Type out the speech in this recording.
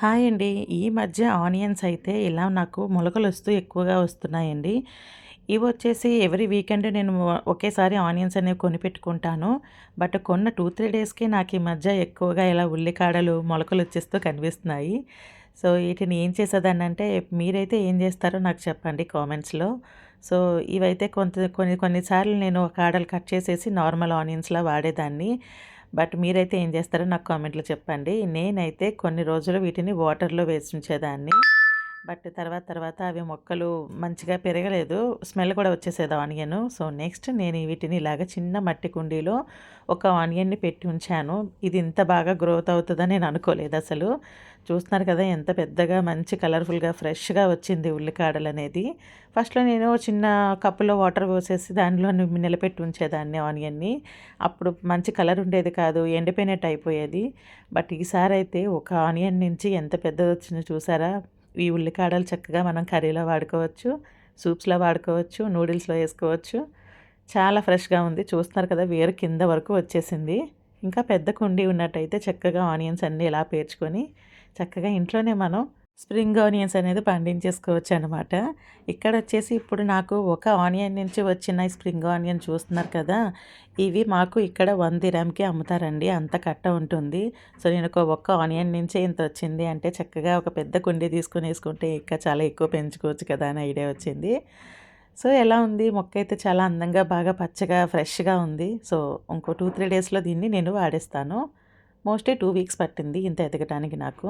Hi అండి. ఈ మధ్య ఆనియన్స్ అయితే ఇలా నాకు మొలకలొస్తూ ఎక్కువగా వస్తున్నాయండి. ఇవొచ్చేసి ఎవ్రీ వీకెండ్ నేను ఒకేసారి ఆనియన్స్ అనేవి కొనిపెట్టుకుంటాను. బట్ కొన్న 2, 3 డేస్‌కే నాకు ఈ మధ్య ఎక్కువగా ఇలా ఉల్లికాడలు మొలకలొచ్చేస్తూ కనిపిస్తున్నాయి. సో, ఈటిని ఏం చేసేదాన్నంటే మీరైతే ఏం జేస్తారో నాకు చెప్పండి కామెంట్స్‌లో. సో, ఇవైతే కొన్ని కొన్ని సార్లు నేను కాడలు కట్ చేసేసి నార్మల్ ఆనియన్స్‌లా వాడేదాన్ని. బట్ మీరైతే ఏం చేస్తారో నాకు కామెంట్‌లో చెప్పండి. నేనైతే కొన్ని రోజులు వీటిని వాటర్‌లో వేసుంచేదాన్ని. బట్ తర్వాత తర్వాత అవి మొక్కలు మంచిగా పెరగలేదు. స్మెల్ కూడా వచ్చేసేది ఆనియను. సో, నెక్స్ట్ నేను వీటిని ఇలాగ చిన్న మట్టి కుండీలో ఒక ఆనియన్‌ని పెట్టి ఉంచాను. ఇది ఇంత బాగా గ్రోత్ అవుతదని నేను అనుకోలేదసలు. చూస్తున్నారు కదా! ఎంత పెద్దగా మంచి కలర్‌ఫుల్‌గా ఫ్రెష్‌గా వచ్చింది ఉల్లికాడలనేది. ఫస్ట్‌లో నేను చిన్న కప్పులో వాటర్ పోసేసి దానిలో నిలబెట్టి ఉంచేదాన్ని ఆనియన్‌ని. అప్పుడు మంచి కలర్ ఉండేది కాదు. ఎండిపోయినట్టు అయిపోయేది. బట్ ఈసారైతే ఒక ఆనియన్ నుంచి ఎంత పెద్దదొచ్చిందో చూసారా? ఈ ఉల్లికాడలు చక్కగా మనం కర్రీలో వాడుకోవచ్చు. సూప్స్‌లో వాడుకోవచ్చు. నూడిల్స్‌లో ఏసుకోవచ్చు. చాలా ఫ్రెష్‌గా ఉంది. చూస్తున్నారు కదా! వేరు కింద వరకు వచ్చేసింది. ఇంకా పెద్ద కుండీ ఉన్నట్టయితే చక్కగా ఆనియన్స్ అన్నీ ఇలా పేర్చుకొని చక్కగా ఇంట్లోనే మనం స్ప్రింగ్ ఆనియన్స్ అనేది పండించేసుకోవచ్చనమాట. ఇక్కడొచ్చేసి ఇప్పుడు నాకు ఒక ఆనియన్ నుంచి వచ్చిన ఈ స్ప్రింగ్ ఆనియన్ చూస్తున్నారు కదా! ఇవి మాకు ఇక్కడ 1 దిరమ్‌కి అమ్ముతారండి. అంత కట్ట ఉంటుంది. సో, నేను ఒక్క ఆనియన్ నుంచే ఇంతొచ్చింది అంటే చక్కగా ఒక పెద్ద కుండీ తీసుకొనేసుకుంటే ఇంకా చాలా ఎక్కువ పెంచుకోవచ్చు కదా! అని ఐడియా వచ్చింది. సో, ఎలా ఉంది మొక్కయితే చాలా అందంగా బాగా పచ్చగా ఫ్రెష్‌గా ఉంది. సో, ఇంకో 2, 3 డేస్‌లో దీన్ని నేను వాడేస్తాను. మోస్ట్‌లీ 2 వీక్స్ పట్టింది ఇంత ఎదగటానికి నాకు.